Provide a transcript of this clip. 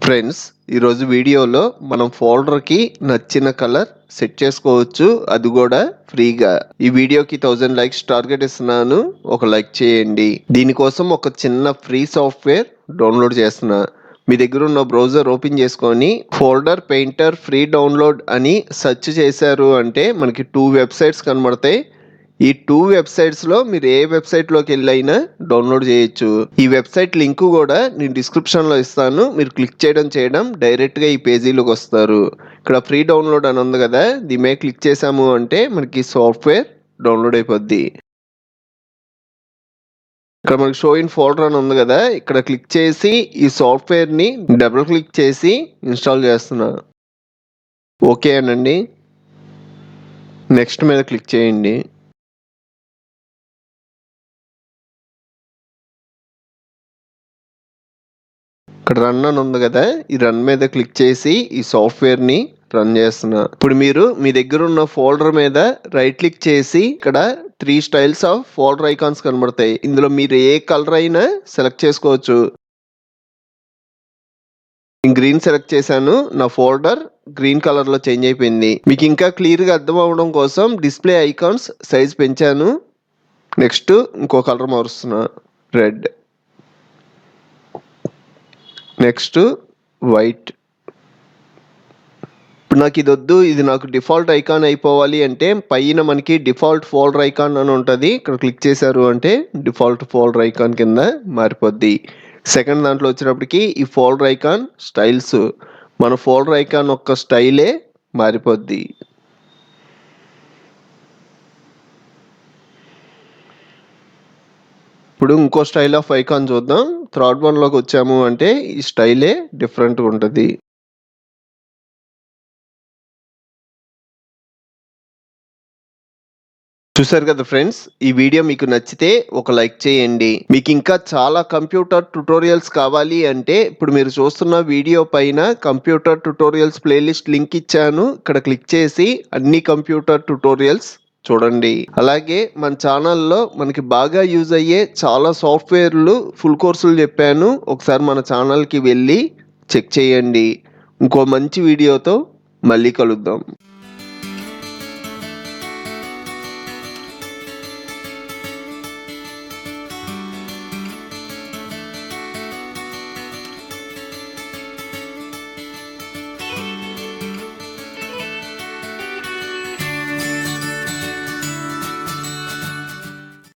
Friends, ఈరోజు వీడియోలో మనం ఫోల్డర్కి నచ్చిన కలర్ సెట్ చేసుకోవచ్చు, అది కూడా ఫ్రీగా. ఈ వీడియోకి 1000 లైక్స్ టార్గెట్ ఇస్తున్నాను, ఒక లైక్ చేయండి. దీనికోసం ఒక చిన్న ఫ్రీ సాఫ్ట్వేర్ డౌన్లోడ్ చేస్తున్నా. మీ దగ్గర ఉన్న బ్రౌజర్ ఓపెన్ చేసుకొని ఫోల్డర్ పెయింటర్ ఫ్రీ డౌన్లోడ్ అని సెర్చ్ చేశారు అంటే మనకి 2 వెబ్సైట్స్ కనబడతాయి. ఈ 2 వెబ్సైట్స్లో మీరు ఏ వెబ్సైట్లోకి వెళ్ళైనా డౌన్లోడ్ చేయొచ్చు. ఈ వెబ్సైట్ లింక్ కూడా నేను డిస్క్రిప్షన్లో ఇస్తాను. మీరు క్లిక్ చేయడం డైరెక్ట్గా ఈ పేజీలోకి వస్తారు. ఇక్కడ ఫ్రీ డౌన్లోడ్ అని ఉంది కదా, దీని మీద క్లిక్ చేసాము అంటే మనకి సాఫ్ట్వేర్ డౌన్లోడ్ అయిపోద్ది. ఇక్కడ మనకి షో ఇన్ ఫోల్డర్ అని ఉంది కదా, ఇక్కడ క్లిక్ చేసి ఈ సాఫ్ట్వేర్ని డబుల్ క్లిక్ చేసి ఇన్స్టాల్ చేస్తున్నా. ఓకే అనండి. నెక్స్ట్ మీద క్లిక్ చేయండి. ఇక్కడ రన్ అని ఉంది కదా, ఈ రన్ మీద క్లిక్ చేసి ఈ సాఫ్ట్వేర్ని రన్ చేస్తున్నా. ఇప్పుడు మీరు మీ దగ్గర ఉన్న ఫోల్డర్ మీద రైట్ క్లిక్ చేసి ఇక్కడ 3 స్టైల్స్ ఆఫ్ ఫోల్డర్ ఐకాన్స్ కనబడతాయి. ఇందులో మీరు ఏ కలర్ అయినా సెలెక్ట్ చేసుకోవచ్చు. గ్రీన్ సెలెక్ట్ చేశాను, నా ఫోల్డర్ గ్రీన్ కలర్ లో చేంజ్ అయిపోయింది. మీకు ఇంకా క్లియర్ గా అర్థం అవ్వడం కోసం డిస్ప్లే ఐకాన్స్ సైజ్ పెంచాను. నెక్స్ట్ ఇంకో కలర్ మారుస్తున్నా, రెడ్. Next white. ఇప్పుడు నాకు ఇది వద్దు, ఇది నాకు డిఫాల్ట్ ఐకాన్ అయిపోవాలి అంటే పైన మనకి డిఫాల్ట్ ఫోల్డర్ ఐకాన్ అని ఉంటుంది. ఇక్కడ క్లిక్ చేశారు అంటే డిఫాల్ట్ ఫోల్డర్ ఐకాన్ కింద మారిపోద్ది. సెకండ్ దాంట్లో వచ్చినప్పటికి ఈ ఫోల్డర్ ఐకాన్ స్టైల్స్, మన ఫోల్డర్ ఐకాన్ ఒక్క స్టైలే మారిపోద్ది. ఇప్పుడు ఇంకో స్టైల్ ఆఫ్ ఐకాన్ చూద్దాం. థర్డ్ వన్లోకి వచ్చాము అంటే ఈ స్టైలే డిఫరెంట్గా ఉంటుంది. చూసారు కదా ఫ్రెండ్స్, ఈ వీడియో మీకు నచ్చితే ఒక లైక్ చేయండి. మీకు ఇంకా చాలా కంప్యూటర్ ట్యుటోరియల్స్ కావాలి అంటే ఇప్పుడు మీరు చూస్తున్న వీడియో పైన కంప్యూటర్ ట్యుటోరియల్స్ ప్లేలిస్ట్ లింక్ ఇచ్చాను. ఇక్కడ క్లిక్ చేసి అన్ని కంప్యూటర్ ట్యుటోరియల్స్ చూడండి. అలాగే మన ఛానల్లో మనకి బాగా యూజ్ అయ్యే చాలా సాఫ్ట్వేర్లు ఫుల్ కోర్సులు చెప్పాను, ఒకసారి మన ఛానల్కి వెళ్ళి చెక్ చేయండి. ఇంకో మంచి వీడియోతో మళ్ళీ కలుద్దాం.